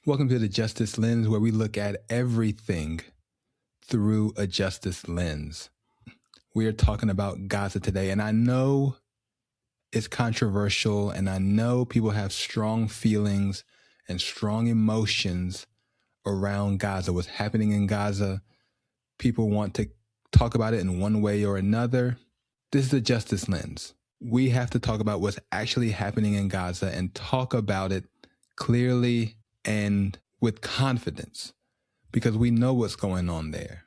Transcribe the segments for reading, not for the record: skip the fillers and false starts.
Welcome to the Justice Lens, where we look at everything through a justice lens. We are talking about Gaza today, and I know it's controversial, and I know people have strong feelings and strong emotions around Gaza, what's happening in Gaza. People want to talk about it in one way or another. This is the Justice Lens. We have to talk about what's actually happening in Gaza and talk about it clearly and with confidence, because we know what's going on there.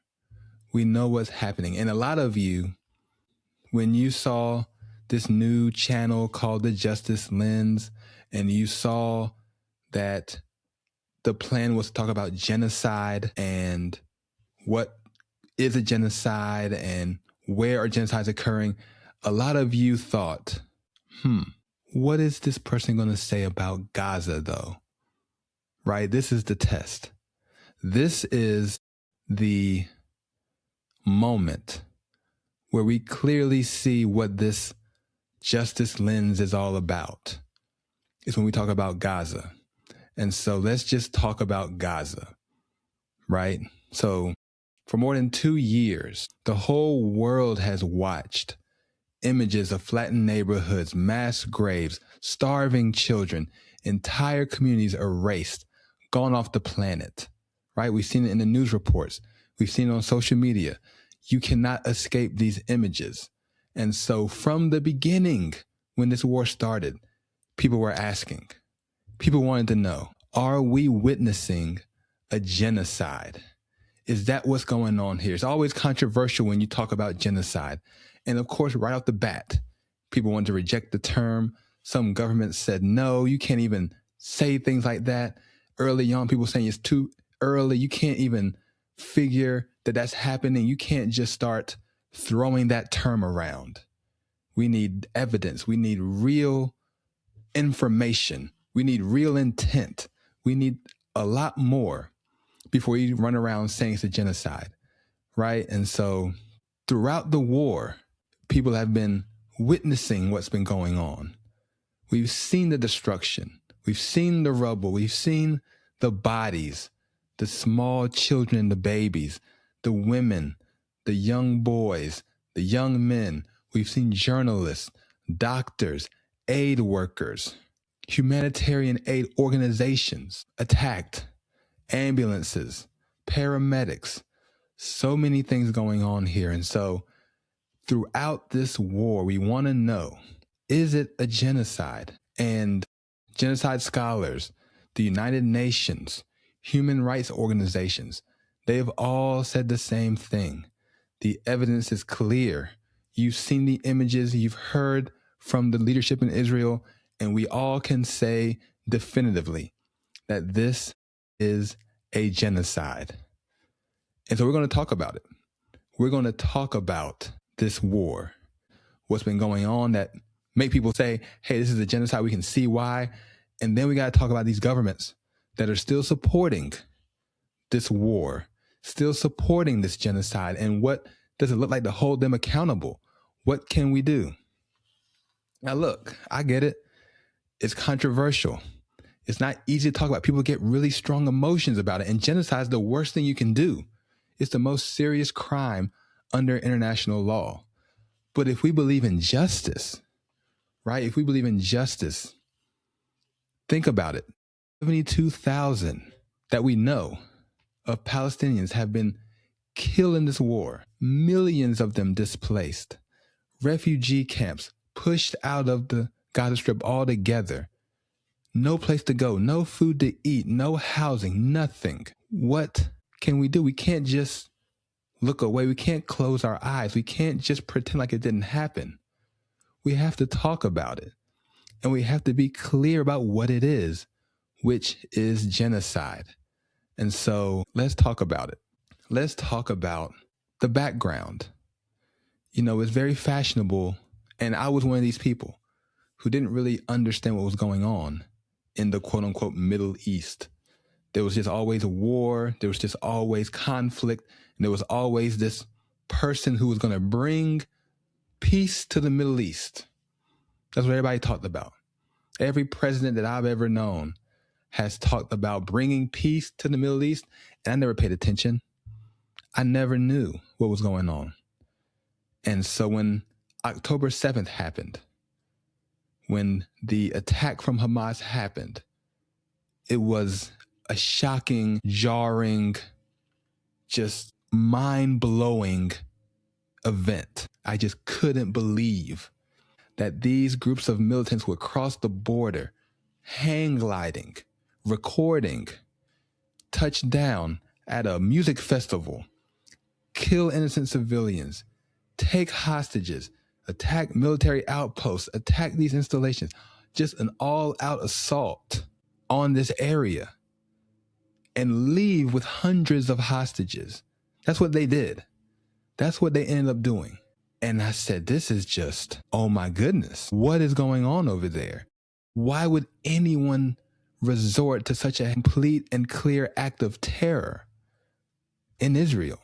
We know what's happening. And a lot of you, when you saw this new channel called the Justice Lens, and you saw that the plan was to talk about genocide and what is a genocide and where are genocides occurring, a lot of you thought, what is this person going to say about Gaza though? Right? This is the test. This is the moment where we clearly see what this justice lens is all about. It's when we talk about Gaza. And so let's just talk about Gaza, right? So for more than 2 years, the whole world has watched images of flattened neighborhoods, mass graves, starving children, entire communities erased, gone off the planet, right? We've seen it in the news reports. We've seen it on social media. You cannot escape these images. And so from the beginning, when this war started, people were asking, people wanted to know, are we witnessing a genocide? Is that what's going on here? It's always controversial when you talk about genocide. And of course, right off the bat, people wanted to reject the term. Some governments said, no, you can't even say things like that. Early on, people saying it's too early. You can't even figure that that's happening. You can't just start throwing that term around. We need evidence. We need real information. We need real intent. We need a lot more before you run around saying it's a genocide, right? And so throughout the war, people have been witnessing what's been going on. We've seen the destruction. We've seen the rubble. We've seen the bodies, the small children, the babies, the women, the young boys, the young men. We've seen journalists, doctors, aid workers, humanitarian aid organizations attacked, ambulances, paramedics, so many things going on here. And so throughout this war, we want to know, is it a genocide? And genocide scholars, the United Nations, human rights organizations, they've all said the same thing. The evidence is clear. You've seen the images, you've heard from the leadership in Israel, and we all can say definitively that this is a genocide. And so we're going to talk about it. We're going to talk about this war, what's been going on that make people say, hey, this is a genocide. We can see why. And then we got to talk about these governments that are still supporting this war, still supporting this genocide. And what does it look like to hold them accountable? What can we do? Now, look, I get it. It's controversial. It's not easy to talk about. People get really strong emotions about it. And genocide is the worst thing you can do. It's the most serious crime under international law. But if we believe in justice, right? If we believe in justice, think about it. 72,000 that we know of Palestinians have been killed in this war. Millions of them displaced. Refugee camps pushed out of the Gaza Strip altogether. No place to go, no food to eat, no housing, nothing. What can we do? We can't just look away. We can't close our eyes. We can't just pretend like it didn't happen. We have to talk about it. And we have to be clear about what it is, which is genocide. And so let's talk about it. Let's talk about the background. You know, it's very fashionable. And I was one of these people who didn't really understand what was going on in the quote unquote Middle East. There was just always a war. There was just always conflict. And there was always this person who was going to bring peace to the Middle East. That's what everybody talked about. Every president that I've ever known has talked about bringing peace to the Middle East, and I never paid attention. I never knew what was going on. And so when October 7th happened, when the attack from Hamas happened, it was a shocking, jarring, just mind-blowing event. I just couldn't believe that these groups of militants would cross the border, hang gliding, recording, touch down at a music festival, kill innocent civilians, take hostages, attack military outposts, attack these installations, just an all-out assault on this area, and leave with hundreds of hostages. That's what they did. That's what they ended up doing. And I said, this is just, oh my goodness, what is going on over there? Why would anyone resort to such a complete and clear act of terror in Israel?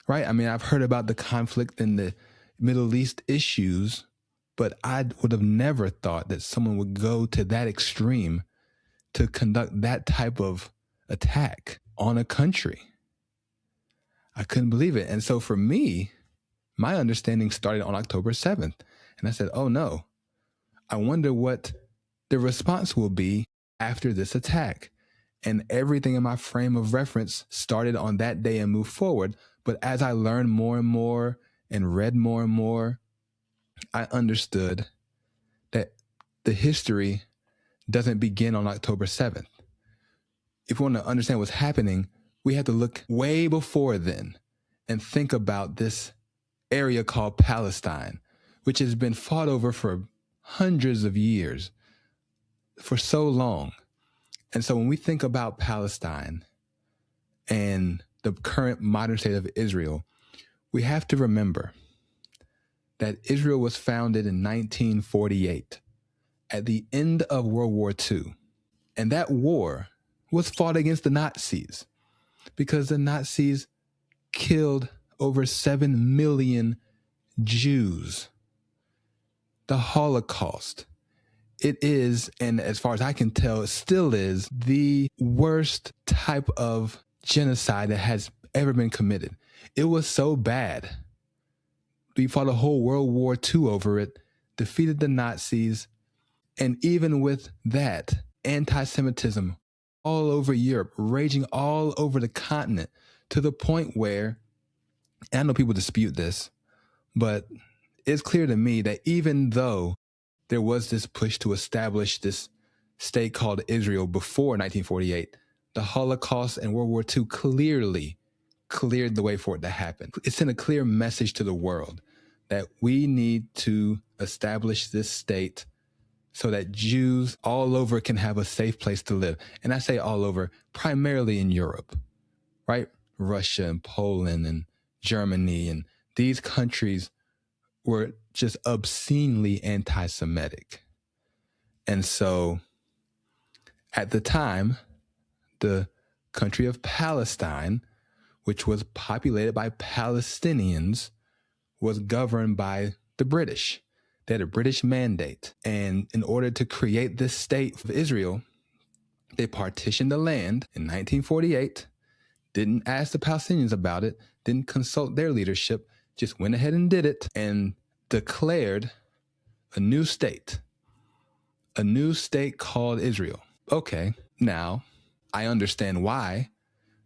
Right? I mean, I've heard about the conflict in the Middle East issues, but I would have never thought that someone would go to that extreme to conduct that type of attack on a country. I couldn't believe it. And so for me, my understanding started on October 7th. And I said, oh no, I wonder what the response will be after this attack. And everything in my frame of reference started on that day and moved forward. But as I learned more and more and read more and more, I understood that the history doesn't begin on October 7th. If we want to understand what's happening, we have to look way before then and think about this area called Palestine, which has been fought over for hundreds of years, for so long. And so when we think about Palestine and the current modern state of Israel, we have to remember that Israel was founded in 1948 at the end of World War II. And that war was fought against the Nazis because the Nazis killed over 7 million Jews. The Holocaust, it is, and as far as I can tell, it still is the worst type of genocide that has ever been committed. It was so bad. We fought a whole World War II over it, defeated the Nazis, and even with that, anti-Semitism all over Europe, raging all over the continent, to the point where, and I know people dispute this, but it's clear to me that even though there was this push to establish this state called Israel before 1948, the Holocaust and World War II clearly cleared the way for it to happen. It sent a clear message to the world that we need to establish this state so that Jews all over can have a safe place to live. And I say all over, primarily in Europe, right? Russia and Poland and Germany, and these countries were just obscenely anti-Semitic. And so at the time, the country of Palestine, which was populated by Palestinians, was governed by the British. They had a British mandate. And in order to create this state of Israel, they partitioned the land in 1948, didn't ask the Palestinians about it, didn't consult their leadership, just went ahead and did it and declared a new state called Israel. Okay, now I understand why,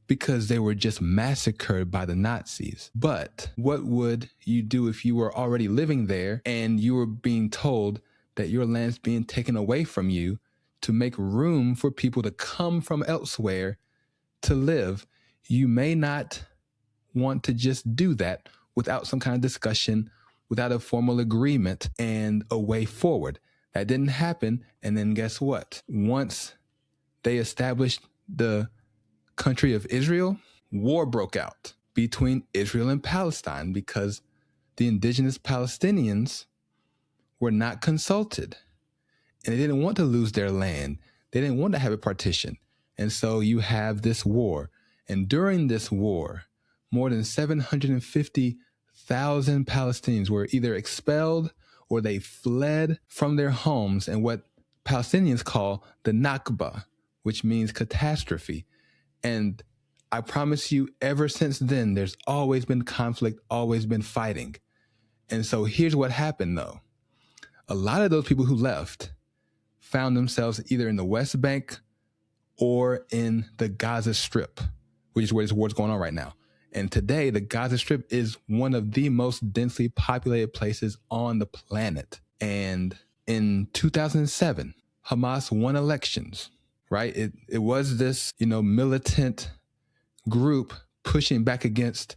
because they were just massacred by the Nazis. But what would you do if you were already living there and you were being told that your land's being taken away from you to make room for people to come from elsewhere to live? You may not want to just do that without some kind of discussion, without a formal agreement and a way forward. That didn't happen. And then guess what? Once they established the country of Israel, war broke out between Israel and Palestine because the indigenous Palestinians were not consulted. And they didn't want to lose their land. They didn't want to have it partitioned. And so you have this war. And during this war, more than 750,000 Palestinians were either expelled or they fled from their homes in what Palestinians call the Nakba, which means catastrophe. And I promise you, ever since then, there's always been conflict, always been fighting. And so here's what happened, though. A lot of those people who left found themselves either in the West Bank or in the Gaza Strip, which is where this war's going on right now. And today, the Gaza Strip is one of the most densely populated places on the planet. And in 2007, Hamas won elections, right? It was this, militant group pushing back against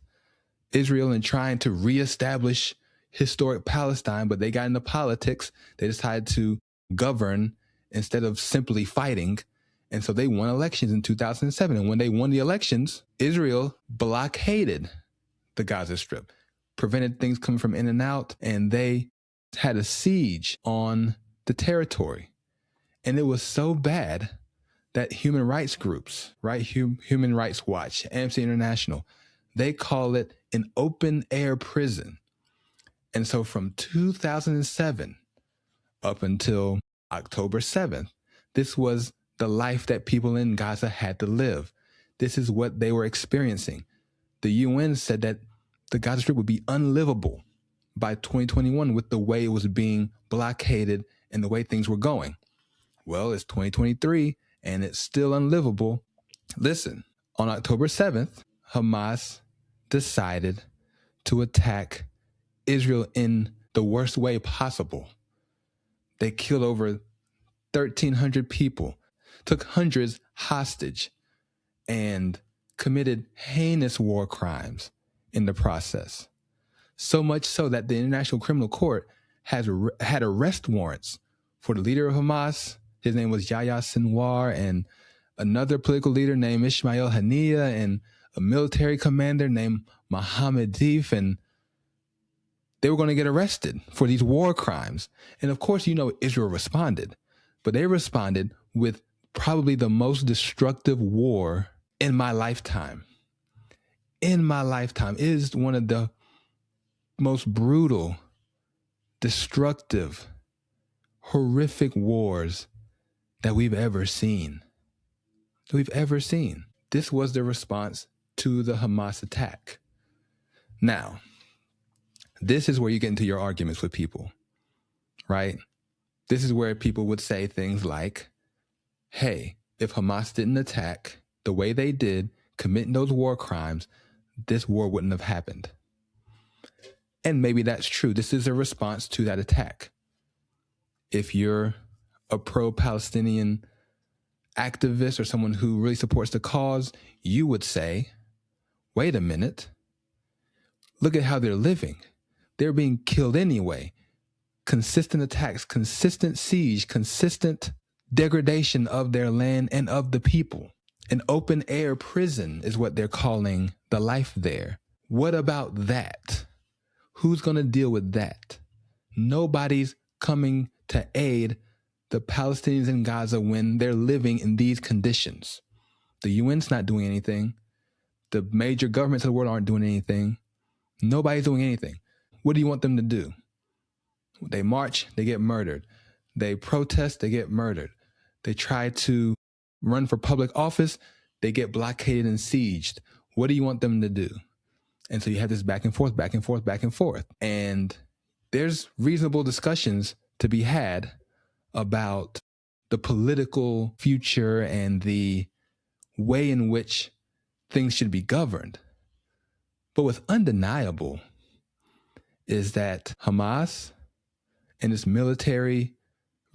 Israel and trying to reestablish historic Palestine, but they got into politics. They decided to govern instead of simply fighting. And so they won elections in 2007. And when they won the elections, Israel blockaded the Gaza Strip, prevented things coming from in and out, and they had a siege on the territory. And it was so bad that human rights groups, right, Human Rights Watch, Amnesty International, they call it an open air prison. And so from 2007 up until October 7th, this was the life that people in Gaza had to live. This is what they were experiencing. The UN said that the Gaza Strip would be unlivable by 2021 with the way it was being blockaded and the way things were going. Well, it's 2023 and it's still unlivable. Listen, on October 7th, Hamas decided to attack Israel in the worst way possible. They killed over 1,300 people, took hundreds hostage, and committed heinous war crimes in the process. So much so that the International Criminal Court had arrest warrants for the leader of Hamas. His name was Yahya Sinwar, and another political leader named Ismail Haniyeh, and a military commander named Mohammed Deif, and they were going to get arrested for these war crimes. And of course, Israel responded, but they responded with probably the most destructive war in my lifetime. In my lifetime. It is one of the most brutal, destructive, horrific wars that we've ever seen. This was the response to the Hamas attack. Now, this is where you get into your arguments with people, right? This is where people would say things like, hey, if Hamas didn't attack the way they did, committing those war crimes, this war wouldn't have happened. And maybe that's true. This is a response to that attack. If you're a pro-Palestinian activist or someone who really supports the cause, you would say, wait a minute, look at how they're living. They're being killed anyway. Consistent attacks, consistent siege, consistent degradation of their land and of the people. An open air prison is what they're calling the life there. What about that? Who's going to deal with that? Nobody's coming to aid the Palestinians in Gaza when they're living in these conditions. The UN's not doing anything. The major governments of the world aren't doing anything. Nobody's doing anything. What do you want them to do? They march, they get murdered. They protest, they get murdered. They try to run for public office, they get blockaded and sieged. What do you want them to do? And so you have this back and forth, back and forth, back and forth. And there's reasonable discussions to be had about the political future and the way in which things should be governed. But what's undeniable is that Hamas and its military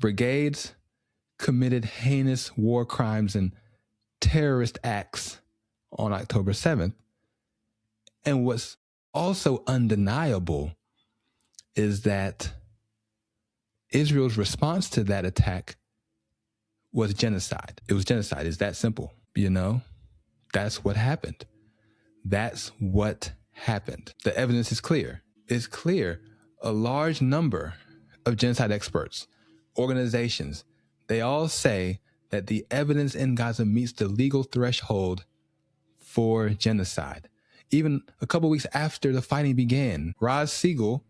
brigades committed heinous war crimes and terrorist acts on October 7th. And what's also undeniable is that Israel's response to that attack was genocide. It was genocide. It's that simple. That's what happened. That's what happened. The evidence is clear. It's clear. A large number of genocide experts, organizations, they all say that the evidence in Gaza meets the legal threshold for genocide. Even a couple weeks after the fighting began, Raz Siegel,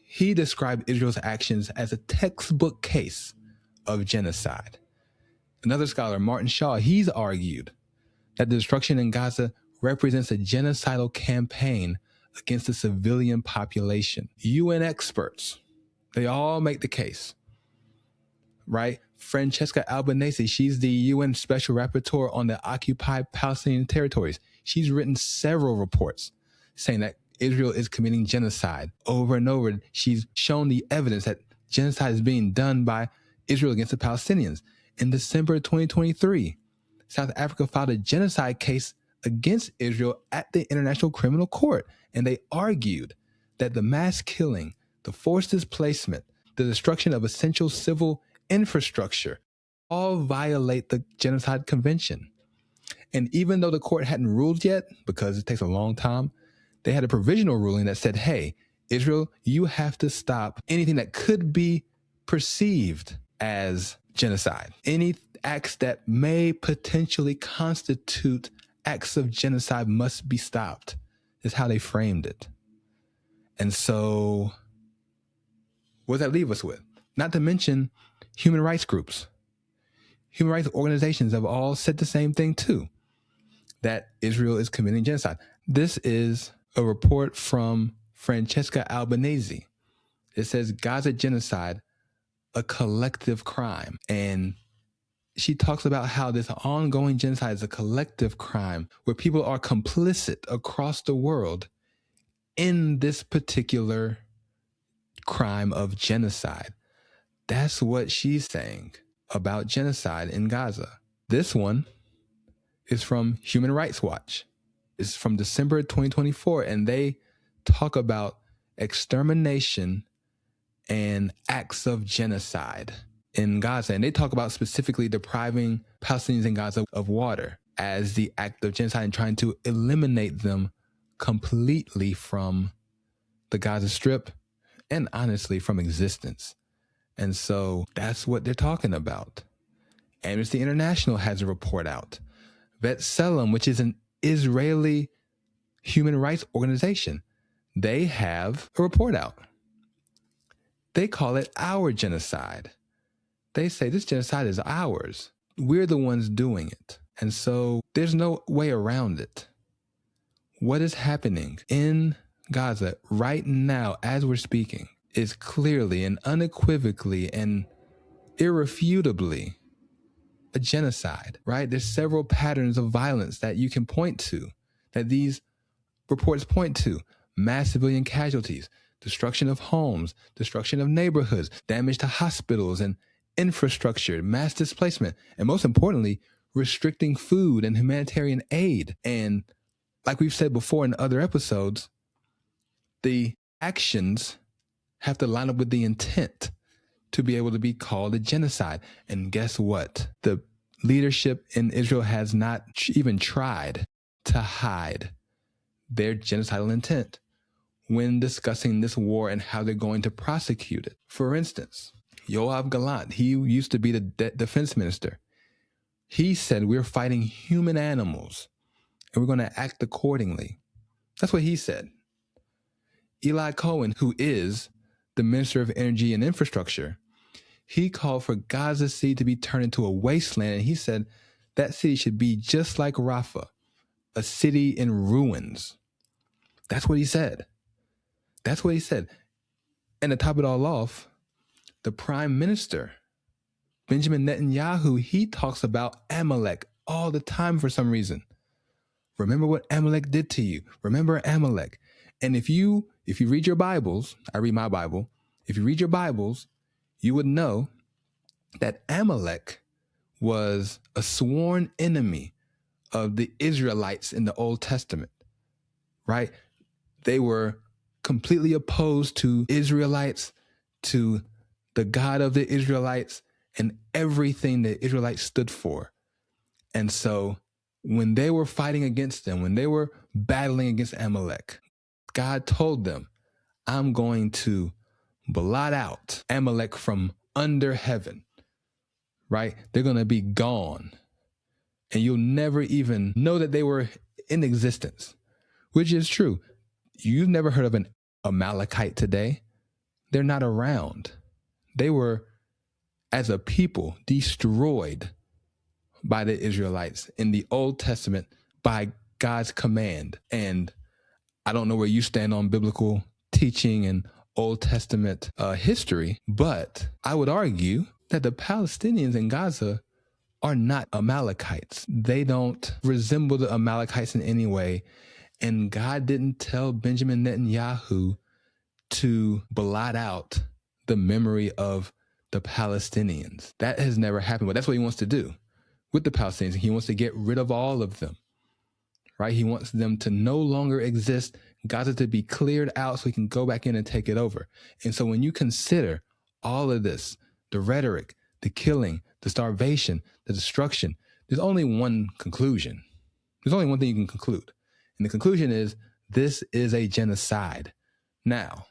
he described Israel's actions as a textbook case of genocide. Another scholar, Martin Shaw, he's argued that the destruction in Gaza represents a genocidal campaign against the civilian population. UN experts, they all make the case, right? Francesca Albanese, she's the UN Special Rapporteur on the occupied Palestinian territories. She's written several reports saying that Israel is committing genocide. Over and over, she's shown the evidence that genocide is being done by Israel against the Palestinians. In December 2023, South Africa filed a genocide case against Israel at the International Criminal Court, and they argued that the mass killing, the forced displacement, the destruction of essential civil infrastructure all violate the Genocide Convention. And even though the court hadn't ruled yet, because it takes a long time, they had a provisional ruling that said, hey, Israel, you have to stop anything that could be perceived as genocide. Any acts that may potentially constitute acts of genocide must be stopped, is how they framed it. And so what does that leave us with? Not to mention human rights groups. Human rights organizations have all said the same thing too, that Israel is committing genocide. This is a report from Francesca Albanese. It says Gaza genocide, a collective crime. And she talks about how this ongoing genocide is a collective crime where people are complicit across the world in this particular crime of genocide. That's what she's saying about genocide in Gaza. This one is from Human Rights Watch. It's from December 2024, and they talk about extermination and acts of genocide in Gaza. And they talk about specifically depriving Palestinians in Gaza of water as the act of genocide and trying to eliminate them completely from the Gaza Strip and honestly from existence. And so that's what they're talking about. Amnesty International has a report out. B'Tselem, which is an Israeli human rights organization, they have a report out. They call it our genocide. They say this genocide is ours. We're the ones doing it. And so there's no way around it. What is happening in Gaza right now, as we're speaking, is clearly and unequivocally and irrefutably a genocide, right? There's several patterns of violence that you can point to, that these reports point to. Mass civilian casualties, destruction of homes, destruction of neighborhoods, damage to hospitals and infrastructure, mass displacement, and most importantly, restricting food and humanitarian aid. And like we've said before in other episodes, the actions have to line up with the intent to be able to be called a genocide. And guess what? The leadership in Israel has not even tried to hide their genocidal intent when discussing this war and how they're going to prosecute it. For instance, Yoav Gallant, he used to be the defense minister. He said, we're fighting human animals and we're going to act accordingly. That's what he said. Eli Cohen, who is the Minister of Energy and Infrastructure, he called for Gaza City to be turned into a wasteland. And he said that city should be just like Rafah, a city in ruins. That's what he said. That's what he said. And to top it all off, the Prime Minister, Benjamin Netanyahu, he talks about Amalek all the time for some reason. Remember what Amalek did to you. Remember Amalek. And if you read your Bibles, I read my Bible, if you read your Bibles, you would know that Amalek was a sworn enemy of the Israelites in the Old Testament, right? They were completely opposed to Israelites, to the God of the Israelites, and everything the Israelites stood for. And so when they were fighting against them, when they were battling against Amalek, God told them, I'm going to blot out Amalek from under heaven, right? They're going to be gone. And you'll never even know that they were in existence, which is true. You've never heard of an Amalekite today. They're not around. They were as a people destroyed by the Israelites in the Old Testament by God's command. And I don't know where you stand on biblical teaching and Old Testament history, but I would argue that the Palestinians in Gaza are not Amalekites. They don't resemble the Amalekites in any way. And God didn't tell Benjamin Netanyahu to blot out the memory of the Palestinians. That has never happened, but that's what he wants to do with the Palestinians. He wants to get rid of all of them, right? He wants them to no longer exist, Gaza to be cleared out so he can go back in and take it over. And so when you consider all of this, the rhetoric, the killing, the starvation, the destruction, there's only one conclusion. There's only one thing you can conclude. And the conclusion is this is a genocide. Now,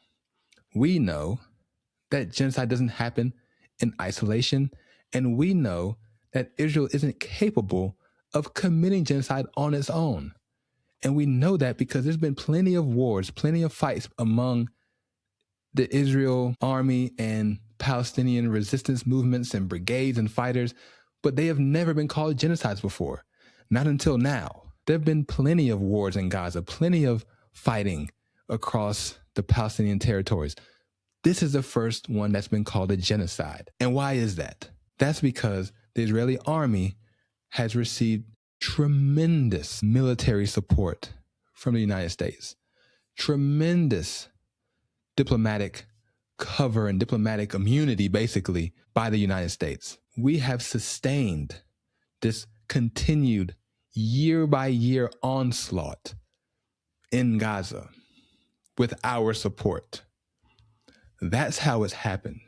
we know that genocide doesn't happen in isolation, and we know that Israel isn't capable of committing genocide on its own. And we know that because there's been plenty of wars, plenty of fights among the Israel army and Palestinian resistance movements and brigades and fighters, but they have never been called genocides before. Not until now. There have been plenty of wars in Gaza, plenty of fighting across the Palestinian territories. This is the first one that's been called a genocide. And why is that? That's because the Israeli army has received tremendous military support from the United States, tremendous diplomatic cover and diplomatic immunity, basically, by the United States. We have sustained this continued year-by-year onslaught in Gaza with our support. That's how it's happened.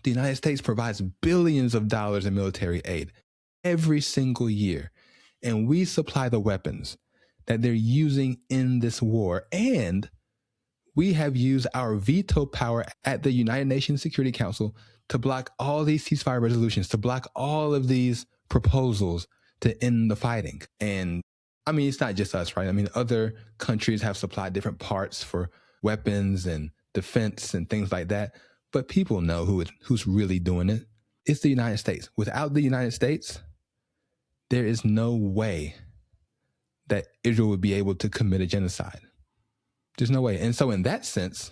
The United States provides billions of dollars in military aid every single year, and we supply the weapons that they're using in this war. And we have used our veto power at the United Nations Security Council to block all these ceasefire resolutions, to block all of these proposals to end the fighting. And I mean, it's not just us, right? I mean, other countries have supplied different parts for weapons and defense and things like that. But people know who's really doing it. It's the United States. Without the United States, there is no way that Israel would be able to commit a genocide. There's no way. And so in that sense,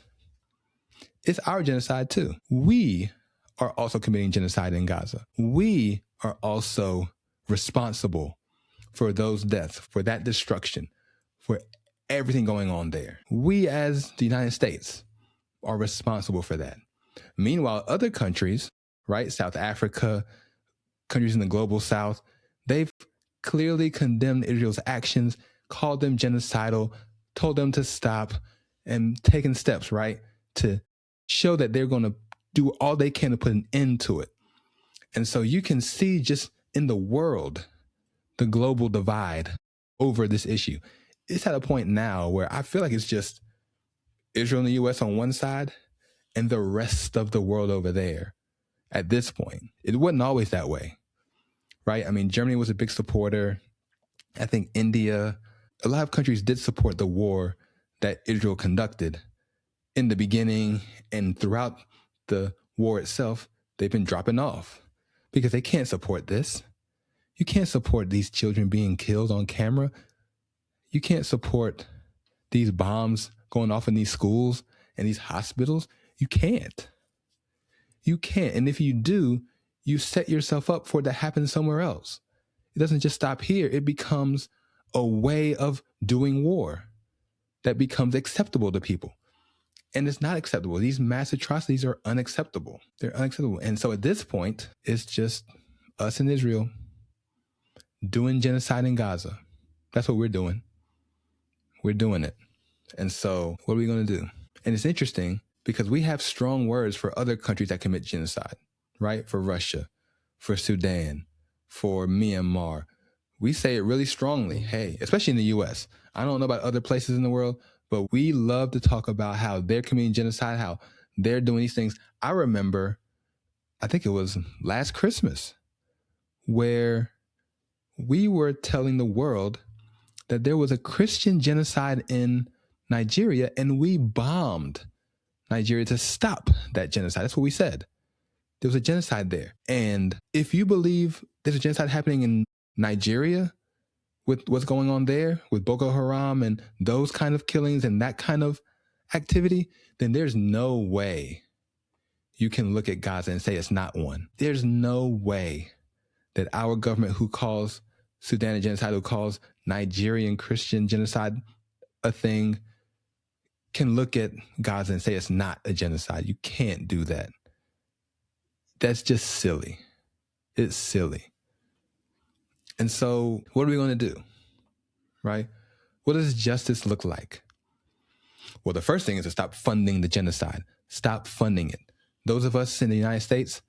it's our genocide too. We are also committing genocide in Gaza. We are also responsible for those deaths, for that destruction, for everything going on there. We as the United States are responsible for that. Meanwhile, other countries, right, South Africa, countries in the global South, they've clearly condemned Israel's actions, called them genocidal, told them to stop, and taken steps, right, to show that they're going to do all they can to put an end to it. And so you can see just in the world, the global divide over this issue. It's at a point now where I feel like it's just Israel and the U.S. on one side and the rest of the world over there at this point. It wasn't always that way, right? I mean, Germany was a big supporter. I think India, a lot of countries did support the war that Israel conducted in the beginning, and throughout the war itself, they've been dropping off because they can't support this. You can't support these children being killed on camera. You can't support these bombs going off in these schools and these hospitals. You can't. You can't. And if you do, you set yourself up for it to happen somewhere else. It doesn't just stop here. It becomes a way of doing war that becomes acceptable to people. And it's not acceptable. These mass atrocities are unacceptable. They're unacceptable. And so at this point, it's just us in Israel doing genocide in Gaza. That's what we're doing. We're doing it. And so what are we going to do? And it's interesting because we have strong words for other countries that commit genocide, right? For Russia, for Sudan, for Myanmar. We say it really strongly. Hey, especially in the U.S. I don't know about other places in the world, but we love to talk about how they're committing genocide, how they're doing these things. I remember, I think it was last Christmas, where we were telling the world that there was a Christian genocide in Nigeria, and we bombed Nigeria to stop that genocide. That's what we said. There was a genocide there. And if you believe there's a genocide happening in Nigeria with what's going on there with Boko Haram and those kind of killings and that kind of activity, then there's no way you can look at Gaza and say it's not one. There's no way that our government, who calls Sudan a genocide, who calls Nigerian Christian genocide a thing, can look at Gaza and say it's not a genocide. You can't do that. That's just silly. It's silly. And so what are we going to do? Right? What does justice look like? Well, the first thing is to stop funding the genocide. Stop funding it. Those of us in the United States,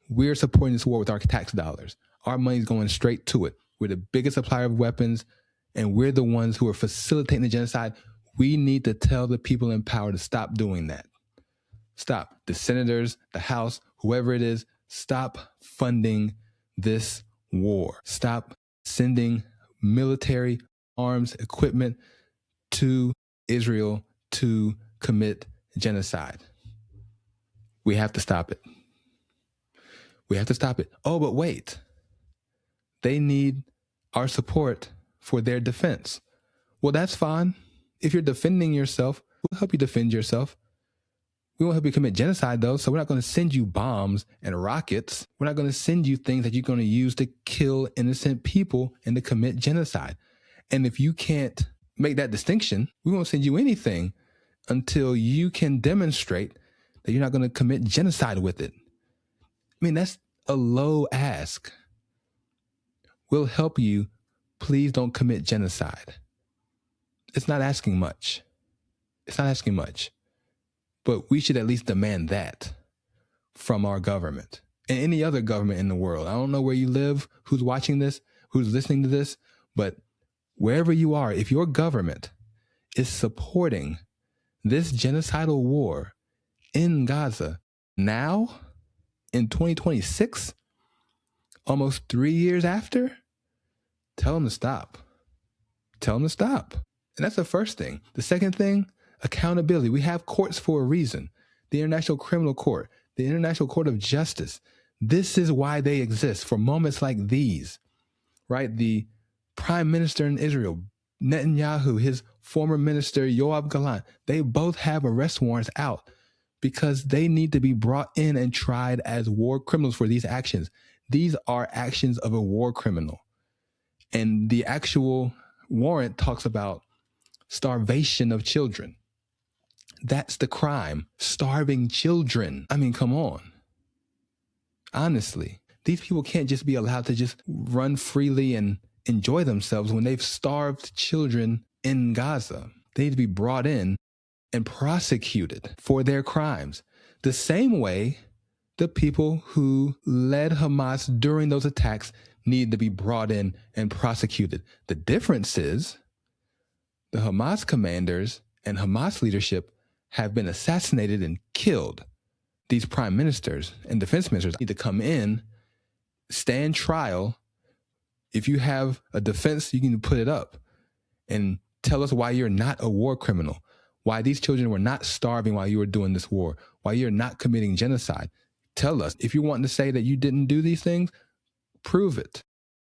we're supporting this war with our tax dollars. Our money's going straight to it. We're the biggest supplier of weapons, and we're the ones who are facilitating the genocide. We need to tell the people in power to stop doing that. Stop. The senators, the House, whoever it is, stop funding this war. Stop sending military arms, equipment to Israel to commit genocide. We have to stop it. We have to stop it. Oh, but wait. They need our support for their defense. Well, that's fine. If you're defending yourself, we'll help you defend yourself. We won't help you commit genocide, though, so we're not going to send you bombs and rockets. We're not going to send you things that you're going to use to kill innocent people and to commit genocide. And if you can't make that distinction, we won't send you anything until you can demonstrate that you're not going to commit genocide with it. I mean, that's a low ask. We'll help you. Please don't commit genocide. It's not asking much. It's not asking much. But we should at least demand that from our government and any other government in the world. I don't know where you live, who's watching this, who's listening to this, but wherever you are, if your government is supporting this genocidal war in Gaza now, in 2026, almost 3 years after, tell them to stop. Tell them to stop. And that's the first thing. The second thing, accountability. We have courts for a reason. The International Criminal Court, the International Court of Justice. This is why they exist, for moments like these, right? The Prime Minister in Israel, Netanyahu, his former minister, Yoav Gallant, they both have arrest warrants out because they need to be brought in and tried as war criminals for these actions. These are actions of a war criminal. And the actual warrant talks about starvation of children. That's the crime. Starving children. I mean, come on. Honestly, these people can't just be allowed to just run freely and enjoy themselves when they've starved children in Gaza. They need to be brought in and prosecuted for their crimes. The same way the people who led Hamas during those attacks need to be brought in and prosecuted. The difference is the Hamas commanders and Hamas leadership have been assassinated and killed. These prime ministers and defense ministers need to come in, stand trial. If you have a defense, you can put it up and tell us why you're not a war criminal, why these children were not starving while you were doing this war, why you're not committing genocide. Tell us. If you want to say that you didn't do these things, prove it.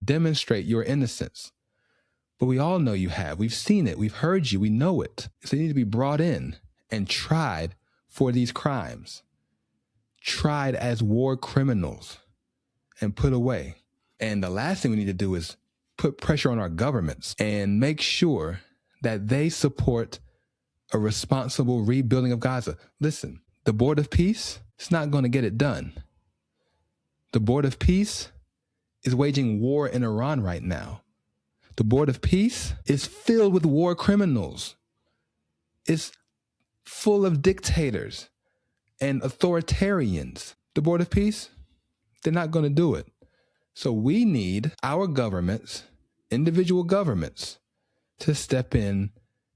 Demonstrate your innocence. But we all know you have. We've seen it. We've heard you. We know it. So you need to be brought in and tried for these crimes. Tried as war criminals and put away. And the last thing we need to do is put pressure on our governments and make sure that they support a responsible rebuilding of Gaza. Listen, the Board of Peace, it's not going to get it done. The Board of Peace is waging war in Iran right now. The Board of Peace is filled with war criminals. It's full of dictators and authoritarians. The Board of Peace, they're not going to do it. So we need our governments, individual governments, to step in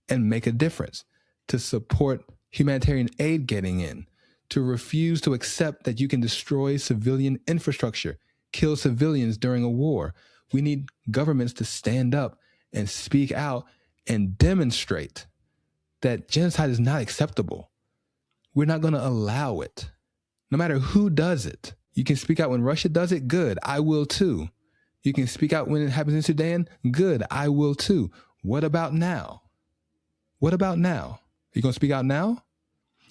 and make a difference, to support humanitarian aid getting in, to refuse to accept that you can destroy civilian infrastructure, kill civilians during a war. We need governments to stand up and speak out and demonstrate that genocide is not acceptable. We're not going to allow it. no matter who does it. You can speak out when Russia does it, good, I will too. You can speak out when it happens in Sudan, good, I will too. What about now? What about now? Are you going to speak out now?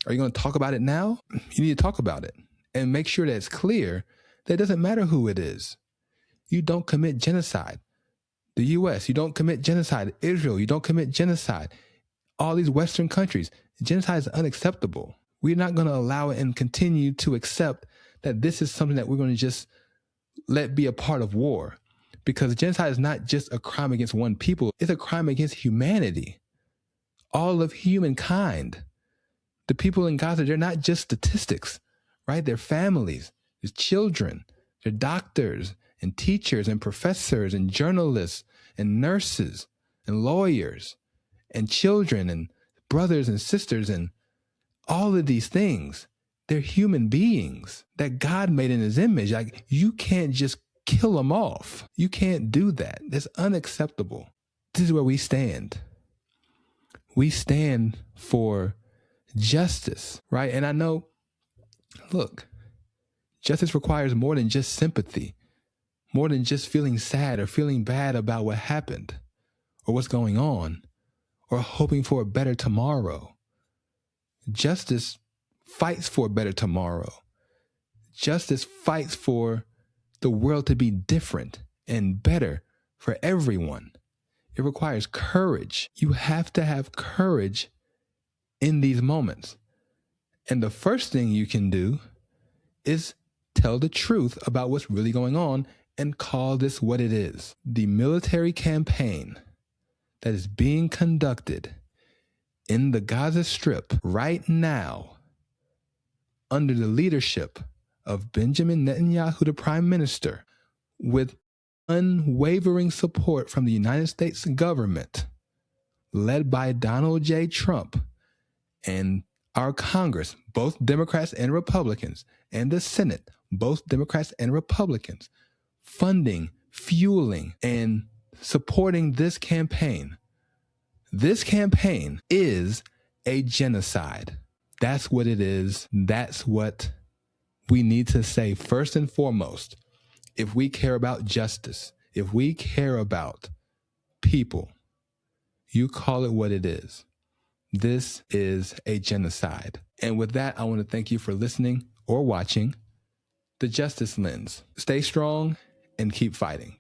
Are you going to talk about it now? You need to talk about it and make sure that it's clear that it doesn't matter who it is. You don't commit genocide. The U.S., you don't commit genocide. Israel, you don't commit genocide. All these Western countries, genocide is unacceptable. We're not going to allow it and continue to accept that this is something that we're going to just let be a part of war. Because genocide is not just a crime against one people, it's a crime against humanity. All of humankind. The people in Gaza, they're not just statistics, right? They're families, they're children, they're doctors and teachers and professors and journalists and nurses and lawyers and children and brothers and sisters and all of these things. They're human beings that God made in his image. Like, you can't just kill them off. You can't do that. That's unacceptable. This is where we stand. We stand for justice, right? And I know, look, justice requires more than just sympathy, more than just feeling sad or feeling bad about what happened or what's going on or hoping for a better tomorrow. Justice fights for a better tomorrow. Justice fights for the world to be different and better for everyone. It requires courage. You have to have courage in these moments. And the first thing you can do is tell the truth about what's really going on and call this what it is. The military campaign that is being conducted in the Gaza Strip right now under the leadership of Benjamin Netanyahu, the Prime Minister, with unwavering support from the United States government, led by Donald J. Trump, and our Congress, both Democrats and Republicans, and the Senate, both Democrats and Republicans, funding, fueling, and supporting this campaign. This campaign is a genocide. That's what it is. That's what we need to say first and foremost. If we care about justice, if we care about people, you call it what it is. This is a genocide. And with that, I want to thank you for listening or watching The Justice Lens. Stay strong and keep fighting.